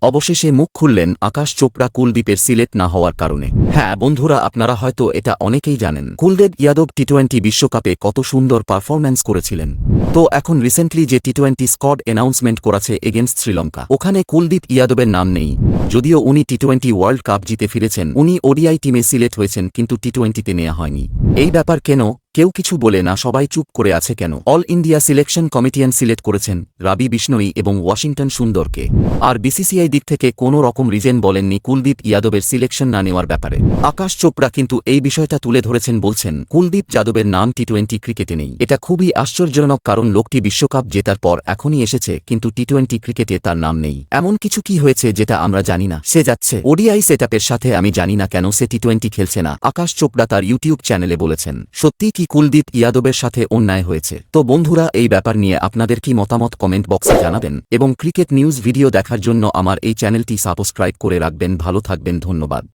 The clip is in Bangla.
অবশেষে মুখ খুললেন আকাশ চোপড়া কুলদীপের সিলেক্ট না হওয়ার কারণে। হ্যাঁ বন্ধুরা, আপনারা হয়তো এটা অনেকেই জানেন, কুলদীপ যাদব টি-20 বিশ্বকাপে কত সুন্দর পারফরম্যান্স করেছিলেন। তো এখন রিসেন্টলি যে টি-20 স্কোয়াড অ্যানাউন্সমেন্ট করেছে এগেনস্ট শ্রীলঙ্কা, ওখানে কুলদীপ যাদবের নাম নেই। যদিও উনি টি-20 ওয়ার্ল্ড কাপ জিতে ফিরেছেন, উনি ওডিআই টিমে সিলেক্ট হয়েছেন, কিন্তু টি-20তে নেওয়া হয়নি। এই ব্যাপার কেন কেউ কিছু বলে না, সবাই চুপ করে আছে কেন? অল ইন্ডিয়া সিলেকশন কমিটিয়ান সিলেক্ট করেছেন রাবি বিষ্ণোই এবং ওয়াশিংটন সুন্দরকে, আর বিসিসিআই দিক থেকে কোনো রকম রিজন বলেননি কুলদীপ যাদবের সিলেকশন না নেওয়ার ব্যাপারে। আকাশ চোপড়া কিন্তু এই বিষয়টা তুলে ধরেছেন, বলছেন কুলদীপ যাদবের নাম টি-20 ক্রিকেটে নেই। এটা খুবই আশ্চর্যজনক, কারণ লোকটি বিশ্বকাপ জেতার পর এখনই এসেছে, কিন্তু টি-20 ক্রিকেটে তার নাম নেই। এমন কিছু কি হয়েছে যেটা আমরা জানি না? সে যাচ্ছে ওডিআই সেটআপের সাথে, আমি জানি না কেন সে টি-20 খেলছে না, আকাশ চোপড়া তার ইউটিউব চ্যানেলে বলেছেন। সত্যি কি কুলদীপ যাদবের সাথে অন্যায় হয়েছে? তো বন্ধুরা, এই ব্যাপার নিয়ে আপনাদের কি মতামত কমেন্ট বক্সে জানাবেন, এবং ক্রিকেট নিউজ ভিডিও দেখার জন্য আমার এই চ্যানেলটি সাবস্ক্রাইব করে রাখবেন। ভালো থাকবেন, ধন্যবাদ।